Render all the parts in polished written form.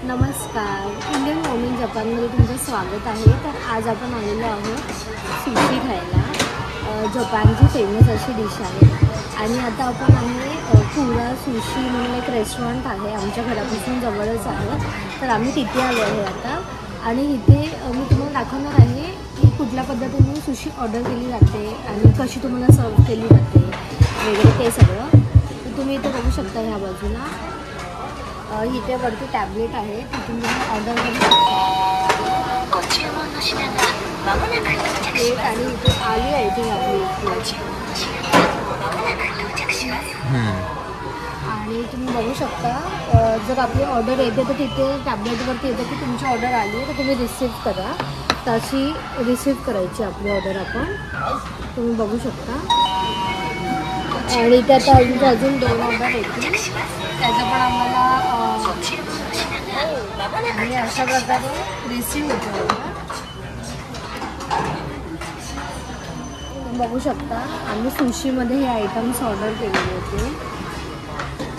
नमस्कार, Indian home in जपानमध्ये तुमचं स्वागत आहे। तर आज आपण आलेलो आहोत सुशी खायला। जपानची फेमस अशी डिश आहे आणि आता आपण आहे कुरा सुशी म्हणून एक रेस्टॉरंट आहे आमच्या घरापासून जवळच आहे। तर आम्ही तिथे आलो आहे आता आणि इथे मी तुम्हाला दाखवणार आहे की कुठल्या पद्धतीने सुशी ऑर्डर केली जाते आणि कशी तुम्हाला सर्व केली जाते वगैरे ते सगळं। तर तुम्ही इथे बघू शकता ह्या बाजूला इथे वरती टॅबलेट आहे, तिथून तुम्ही ऑर्डर करू शकता। आणि इथे आली आहे ती आपली आणि तुम्ही बघू शकता जर आपली ऑर्डर येते तर तिथे टॅबलेटवरती येते की तुमची ऑर्डर आली तर तुम्ही रिसीव्ह करा, तशी रिसीव्ह करायची आपली ऑर्डर आपण। तुम्ही बघू शकता आणि त्यात अजून 2 ऑर्डर येतील, त्याचं पण आम्हाला आणि अशा प्रकारे रिसीव्ह होतं। बघू शकता आम्ही सुशीमध्ये हे आयटम्स ऑर्डर केलेले होते।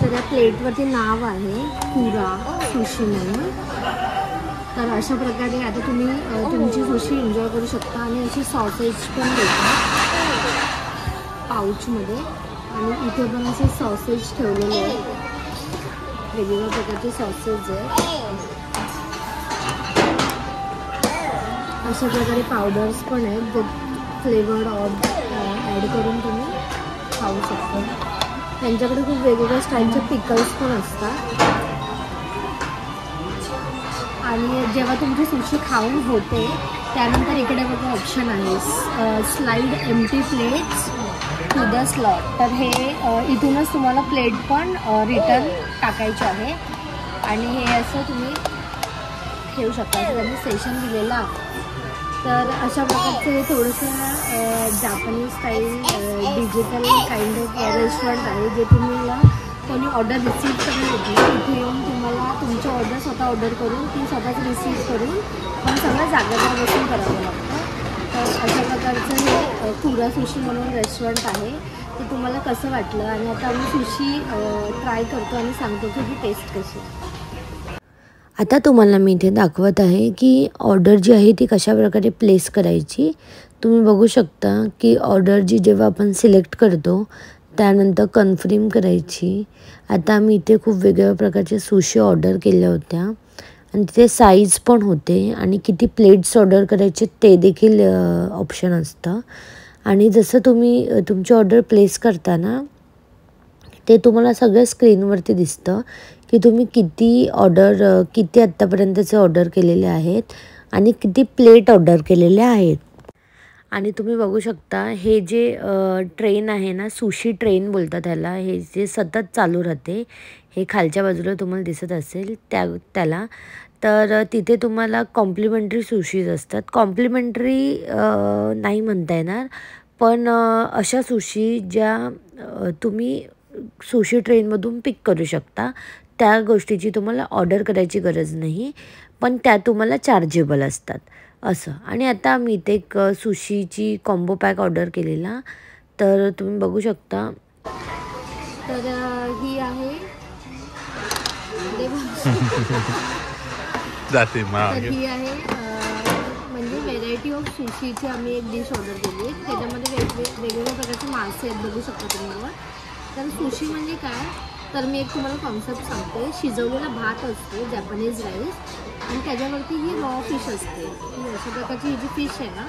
तर या प्लेटवरती नाव आहे कुरा सुशी म्हणून। तर अशा प्रकारे आता तुम्ही तुमची सुशी एन्जॉय करू शकता आणि अशी सॉसेज पण देतात पाऊचमध्ये आणि इथे पण असे सॉसेज ठेवलेले आहेत, वेगवेगळ्या प्रकारचे सॉसेज आहेत। अशा प्रकारे पावडर्स पण आहेत जे फ्लेवर्ड ॲड करून तुम्ही खाऊ शकता। त्यांच्याकडे खूप वेगवेगळ्या स्टाईलचे पिकल्स पण असतात आणि जेव्हा तुमची सुशी खाऊन होते त्यानंतर इकडे बघा ऑप्शन आहे slide empty plates to the slot. तर हे इथूनच तुम्हाला प्लेट पण रिटर्न टाकायचे आहे आणि हे असं तुम्ही ठेवू शकता, असं त्यांनी सेशन दिलेलं आहे। तर अशा प्रकारचं हे थोडंसं Japanese style digital kind of restaurant आहे जे तुम्हाला कोणी ऑर्डर रिसीव्ह करून येते, इथे येऊन तुम्हाला तुमची ऑर्डर स्वतः ऑर्डर करून ती स्वतःच रिसीव्ह करून पण सगळं जागेवर बसून करावं लागतं। तर अशा प्रकारचं हे कुरा सुशी म्हणून रेस्टॉरंट आहे। ते तुम्हाला कसं वाटलं आणि आता आम्ही सुशी ट्राय करतो आणि सांगतो की ही टेस्ट कशी। आता तुम्हाला मी इथे दाखवत आहे की ऑर्डर जी आहे ती कशा प्रकारे प्लेस करायची। तुम्ही बघू शकता की ऑर्डर जी जेव्हा आपण सिलेक्ट करतो त्यानंतर कन्फर्म करायची। आता आम्ही इथे खूप वेगवेगळ्या प्रकारचे सुशी ऑर्डर केल्या होत्या आणि तिथे साईज पण होते आणि किती प्लेट्स ऑर्डर करायचे ते देखील ऑप्शन असतं। आणि जसं तुम्ही तुमची ऑर्डर प्लेस करताना ते तुम्हाला सगळं स्क्रीनवरती दिसतं की तुम्ही किती आत्तापर्यंतचे ऑर्डर केलेले आहेत आणि किती प्लेट ऑर्डर केलेले आहेत। आणि तुम्ही बघू शकता हे जे ट्रेन आहे ना, सुशी ट्रेन बोलतात त्याला, हे जे सतत चालू राहते हे खालच्या बाजूला तुम्हाला दिसत असेल त्याला। तर तिथे तुम्हाला कॉम्प्लिमेंटरी सुशीज असतात, कॉम्प्लिमेंटरी नाही म्हणता येणार पण अशा सुशी ज्या तुम्ही सुशी ट्रेनमधून पिक करू शकता, त्या गोष्टीची तुम्हाला ऑर्डर करायची गरज नाही पण त्या तुम्हाला चार्जेबल असतात असं। आणि आता आम्ही इथे एक सुशीची कॉम्बो पॅक ऑर्डर केलेला, तर तुम्ही बघू शकता। तर ही आहे जाते तर ही आहे म्हणजे व्हेरायटी ऑफ सुशीची आम्ही एक डिश ऑर्डर केली आहे। त्याच्यामध्ये वेगवेगळ्या प्रकारचे मासे आहेत, बघू शकता तुम्ही वर। तर सुशी म्हणजे काय, तर मी एक तुम्हाला कॉन्सेप्ट सांगते। शिजवलेला भात असतो जॅपनीज राईस आणि त्याच्यावरती ही रॉ फिश असते। अशा प्रकारची ही जी फिश आहे ना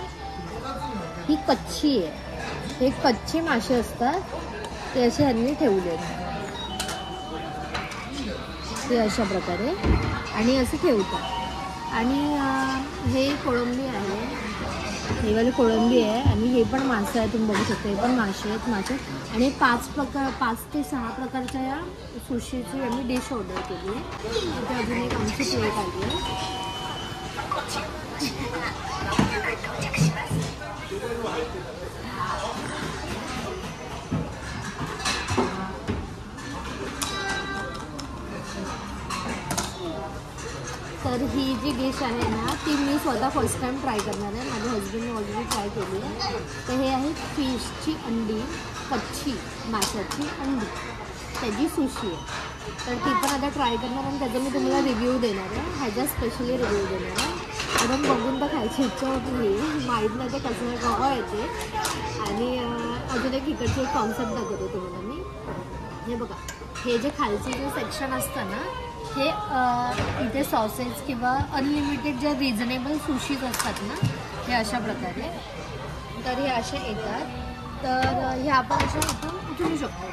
ही कच्ची आहे, हे कच्चे मासे असतात ते असे ह्यांनी ठेवले ते अशा प्रकारे आणि असे ठेवतात। आणि हे कोळंबी आहे, हे वाले कोळंबी आहे आणि हे पण मासे आहे, तुम्ही बघू शकता हे पण मासे आहेत मासे। आणि 5 ते 6 प्रकारच्या या सुशीची आम्ही डिश ऑर्डर केली आहे। इथे अजून एक आमची प्लेट आली आहे। तर ही जी डिश आहे ना ती मी स्वतः फर्स्ट टाइम ट्राय करणार आहे, माझ्या हजबंडने ऑलरेडी ट्राय केली आहे। तर हे आहे फिशची अंडी, कच्ची माशाची अंडी, त्याची सुशी आहे। तर ती पण आता ट्राय करणार आणि त्याचा मी तुम्हाला रिव्ह्यू देणार आहे, ह्याचा स्पेशली रिव्ह्यू देणार आहे. कारण बघून तर खायची इच्छा होती, माहीत नाही ते कसं गावं येते. आणि अजून एक इकडची एक कॉन्सेप्ट दाखवते तुम्हाला मी. हे बघा, हे जे खालचं जे सेक्शन असतं ना, हे इथे सॉसेस किंवा अनलिमिटेड जे रिजनेबल सुशीज असतात ना, हे अशा प्रकारे. तर हे असे येतात. तर हे आपण अशा इथून उचलू शकतो.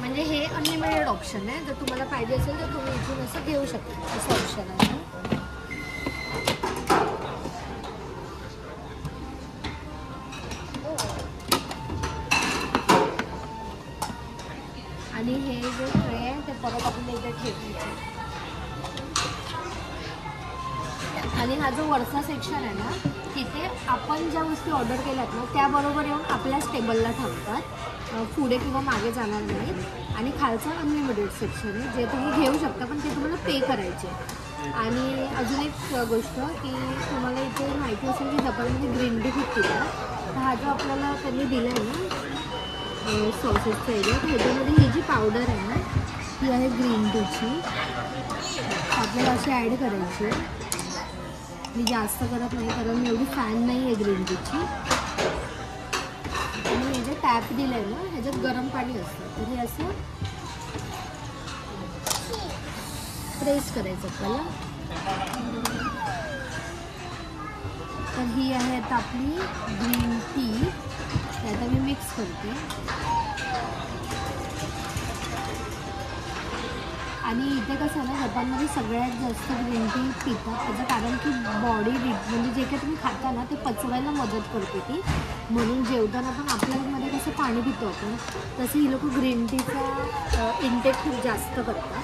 म्हणजे हे अनलिमिटेड ऑप्शन आहे. जर तुम्हाला पाहिजे असेल तर तुम्ही इथून असं घेऊ शकता, असं ऑप्शन आहे. आणि हे जे ट्रे आहे ते परत आपण इथे ठेवायचे. आणि हा जो वरचा सेक्शन आहे ना, तिथे आपण ज्या वस्तू ऑर्डर केल्यात ना त्याबरोबर येऊन आपल्याच टेबलला थांबतात, पुढे किंवा मागे जाणार नाहीत. आणि खालचा अनलिमिटेड सेक्शन आहे, जे तुम्ही घेऊ शकता पण ते तुम्हाला पे करायचे. आणि अजून एक गोष्ट की तुम्हाला इथे माहिती असेल की जपानमध्ये ग्रीन टी खूप पितात. तर हा जो आपल्याला त्यांनी दिला आहे ना सॉसेसचा एरिया, ह्याच्यामध्ये ही जी पावडर आहे ना ही आहे ग्रीन टीची. आपल्याला अशी ॲड करायची. मी जास्त करत नाही कारण मी एवढी फॅन नाही आहे ग्रीन टीची. आणि हे जे टॅप दिलं आहे ना ह्याच्यात गरम पाणी असतं, तर हे असं प्रेस करायचं आपल्याला. तर ही आहे आता आपली ग्रीन टी. ते आता मी मिक्स करते. आणि इथे कसं आहे ना, जपानमध्ये सगळ्यात जास्त ग्रीन टी पितात. त्याचं कारण की बॉडी म्हणजे जे काही तुम्ही खाता ना ते पचवायला मदत करते ती. म्हणून जेवताना पण आपल्यामध्ये कसं पाणी पितो आपण, तसं ही लोक ग्रीन टीचा इंटेक खूप जास्त करतात.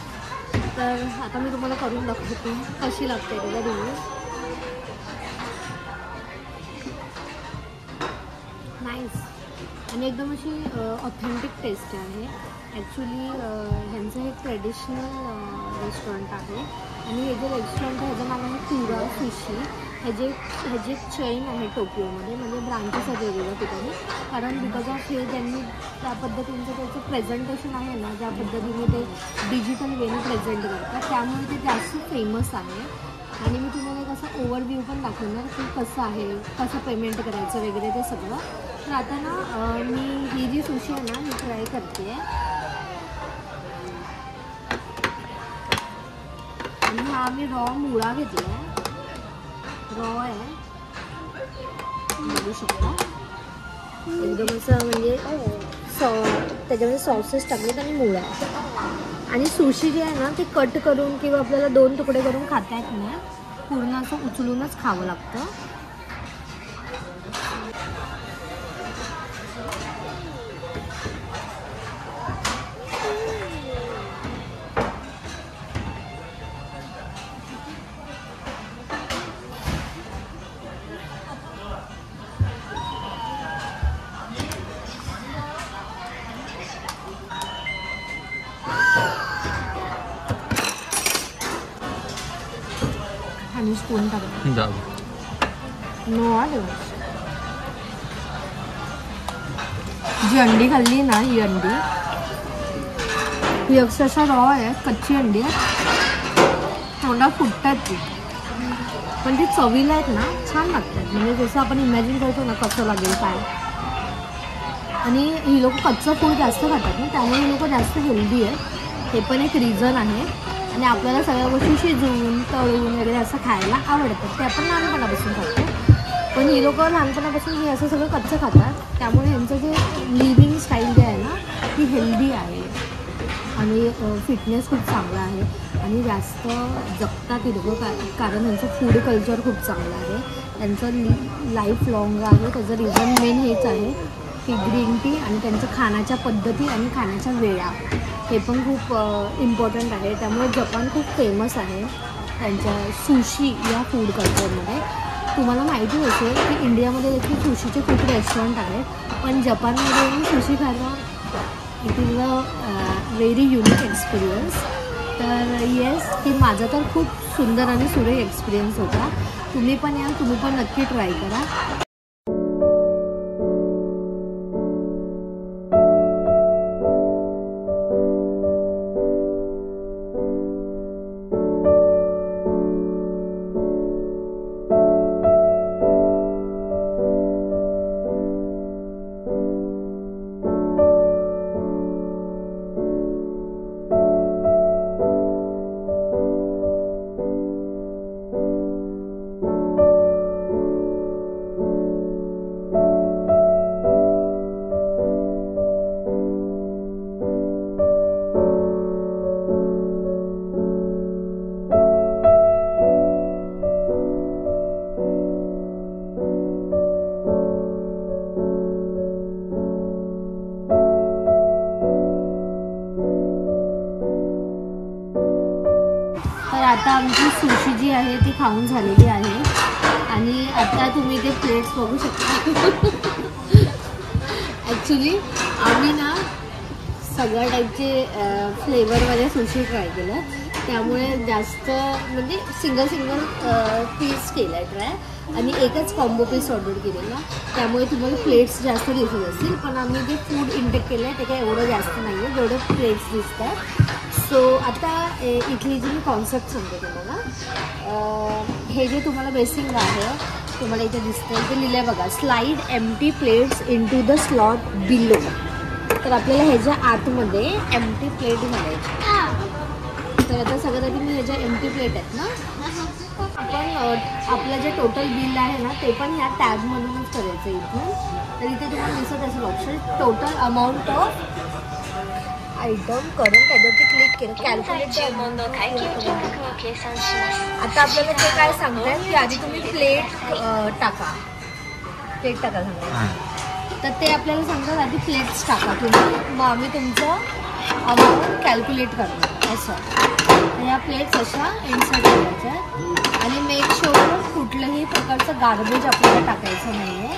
तर आता मी तुम्हाला करून दाखवते कशी लागते त्याला रिव्ह्यू. नाईस आणि एकदम अशी ऑथेंटिक टेस्ट आहे. ॲक्च्युली ह्यांचं हे ट्रेडिशनल रेस्टॉरंट आहे. आणि हे जे रेस्टॉरंट आहे ह्याचं नाव आहे कुरा सुशी. ह्याची एक चेन आहे टोकियोमध्ये, म्हणजे ब्रांचेस आहेत वेगवेगळ्या ठिकाणी. कारण बिकॉज ऑफ हे त्यांनी त्या पद्धतीचं त्याचं प्रेझेंटेशन आहे ना, ज्या पद्धतीने ते डिजिटल वेने प्रेझेंट करतात, त्यामुळे ते जास्त फेमस आहे. आणि मी तुम्हाला एक असा ओव्हरव्ह्यू पण दाखवणार की कसं आहे, कसं पेमेंट करायचं वगैरे ते सगळं. तर आता ना मी ही जी सुशी आहे ना ही ट्राय करते आहे. आणि हा आम्ही रॉ मुळा घेतला आहे. रॉ आहे, बघू शकता. एकदम असं म्हणजे त्याच्यामध्ये सॉसेस टाकलेत आणि मुळा. आणि सुशी जी आहे ना ती कट करून किंवा आपल्याला 2 तुकडे करून खाता येत नाही, पूर्ण असं उचलूनच खावं लागतं. आणि स्पून टाकतो. नो आले. जी अंडी खाल्ली ना ही अंडी ही अक्षरशः रॉ आहे, कच्ची अंडी आहे. तोंडात फुटतात ती, पण ती चवीला आहेत ना छान लागतात. म्हणजे जसं आपण इमॅजिन करतो ना कसं लागेल काय. आणि ही लोक कच्चं फूड जास्त खातात ना, त्यामुळे ही लोक जास्त हेल्दी आहेत. हे पण एक रिझन आहे. आणि आपल्याला सगळ्या गोष्टी शिजवून तळून वगैरे असं खायला आवडतं, ते आपण लहानपणापासून खातो. पण ही लोक लहानपणापासून हे असं सगळं कच्चं खातात, त्यामुळे यांचं जे लिव्हिंग स्टाईल जे आहे ना ती हेल्दी आहे. आणि फिटनेस खूप चांगला आहे. आणि जास्त जगतात ही लोक कारण त्यांचं फूड कल्चर खूप चांगलं आहे. त्यांचं लाईफ लाँग आहे. त्याचं रिझन मेन हेच आहे की ग्रीन टी आणि त्यांचं खाण्याच्या पद्धती आणि खाण्याच्या वेळा हे पण खूप इम्पॉर्टंट आहे. त्यामुळे जपान खूप फेमस आहे त्यांच्या सुशी या फूड कल्चरमध्ये. तुम्हाला माहिती असेल की इंडियामध्ये देखील सुशीचे खूप रेस्टॉरंट आहेत, पण जपानमध्ये येऊन सुशी खायला it is a very unique experience. तर येस, की माझा तर खूप सुंदर आणि सुरेख एक्सपिरियन्स होता. तुम्ही पण या, तुम्ही पण नक्की ट्राय करा. तर आता आमची सुशी जी आहे ती खाऊन झालेली आहे आणि आता तुम्ही ते प्लेट्स बघू शकता. ॲक्च्युली आम्ही ना सगळ्या टाईपचे फ्लेवरमध्ये सुशी ट्राय केलं, त्यामुळे जास्त म्हणजे सिंगल पीस केला आहे ट्राय आणि एकच कॉम्बो पीस ऑर्डर केलेला, त्यामुळे तुम्हाला प्लेट्स जास्त दिसत असतील. पण आम्ही जे फूड इंटेक केलं आहे ते काही एवढं जास्त नाही आहे जेवढं प्लेट्स दिसतात. सो आता इथली जी मी कॉन्सेप्ट सांगते तुम्हाला. हे जे तुम्हाला बेसिंग आहे तुम्हाला इथे दिसतं ते लिहिलं आहे बघा, slide empty plates into the slot below. तर आपल्याला ह्याच्या आतमध्ये एम्प्टी प्लेट घालायची. तर आता सगळ्यात आधी मी ह्याच्या एम्प्टी प्लेट आहेत ना, आपण आपलं जे टोटल बिल आहे ना ते पण ह्या टॅबमधूनच करायचं इथून. तर इथे तुम्हाला दिसत असेल option total amount of item करून त्याच्यावरती क्लिक केलं कॅल्क्युलेट. आता आपल्याला ते काय सांगतात की आधी तुम्ही प्लेट टाका सांगतात. तर ते आपल्याला सांगतात आधी प्लेट्स टाका तुम्ही, मग आम्ही तुमचं अमाऊंट कॅल्क्युलेट करतो असं. ह्या प्लेट्स अशा इन्सर्ट करायच्या आणि मेक शुअर कुठलंही प्रकारचं गार्बेज आपल्याला टाकायचं नाही आहे.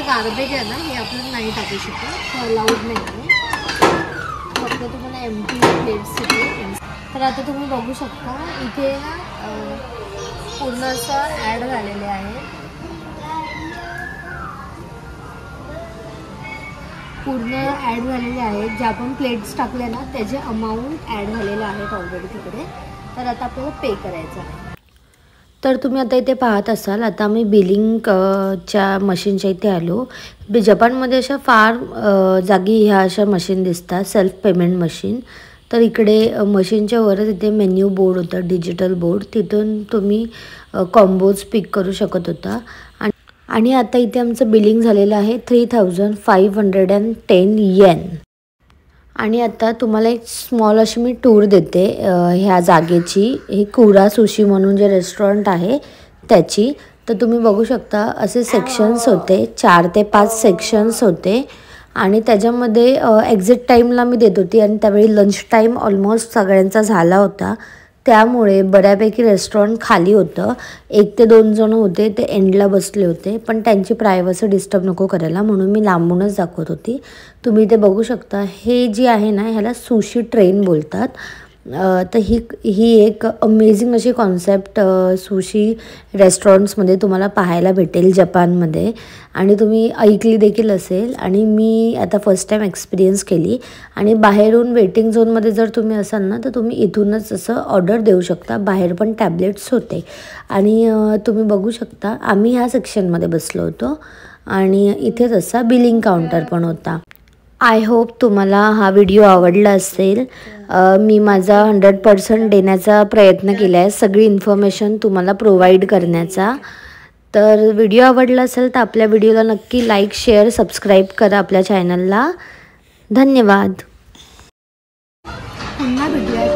गार्बेज आहे ना हे आपल्याला नाही टाकू शकत, अलाउड नाही आहे. फक्त तुम्हाला एम्प्टी प्लेट्स इथे. तर आता तुम्ही बघू शकता इथे ना पूर्ण असं ॲड झालेले आहे. पूर्ण ॲड झालेले आहेत. जे आपण प्लेट्स टाकले ना त्याचे अमाऊंट ॲड झालेले आहेत ऑलरेडी तिकडे. तर आता आपल्याला पे करायचं आहे. तर तुम्ही आता इथे पाहत असाल, आता आम्ही बिलिंगच्या मशीनच्या इथे आलो. जपानमध्ये अशा फार जागी ह्या अशा मशीन दिसतात, सेल्फ पेमेंट मशीन. तर इकडे मशीनच्या वरच इथे मेन्यू बोर्ड होता, डिजिटल बोर्ड, तिथून तुम्ही कॉम्बोज पिक करू शकत होता. आणि आता इथे आमचं बिलिंग झालेलं आहे 3510 येन. आणि आता तुम्हाला एक स्मॉल अशी मी टूर देते ह्या जागेची. ही कुरा सुशी म्हणून जे रेस्टॉरंट आहे त्याची. तर तुम्ही बघू शकता असे सेक्शन्स होते, 4 ते 5 सेक्शन्स होते. आणि त्याच्यामध्ये एक्झिट टाईमला मी देत होती आणि त्यावेळी लंच टाईम ऑलमोस्ट सगळ्यांचा झाला होता, त्यामुळे बऱ्यापैकी रेस्टॉरंट खाली होतं. 1 ते 2 जण होते ते एंडला बसले होते, पण त्यांची प्रायव्हसी डिस्टर्ब नको करायला म्हणून मी लांबूनच दाखवत होती. तुम्ही ते बघू शकता. हे जी आहे ना ह्याला सुशी ट्रेन बोलतात. तर ही एक अमेझिंग अशी कॉन्सेप्ट सुशी रेस्टॉरंट्समध्ये तुम्हाला पाहायला भेटेल जपानमध्ये. आणि तुम्ही ऐकली देखील असेल आणि मी आता फर्स्ट टाईम एक्सपिरियन्स केली. आणि बाहेरून वेटिंग झोनमध्ये जर तुम्ही असाल ना तर तुम्ही इथूनच असं ऑर्डर देऊ शकता. बाहेर पण टॅबलेट्स होते. आणि तुम्ही बघू शकता आम्ही ह्या सेक्शनमध्ये बसलो होतो आणि इथेच असा बिलिंग काउंटर पण होता. आय होप तुम्हाला हा व्हिडिओ आवडला असेल. मी माझा 100% देण्याचा प्रयत्न केला आहे, सगळी इन्फॉर्मेशन तुम्हाला प्रोव्हाइड करण्याचा. तर व्हिडिओ आवडला असेल तर आपल्या व्हिडिओला नक्की लाईक, शेअर, सबस्क्राईब करा आपल्या चॅनलला. धन्यवाद. पुन्हा भेटूया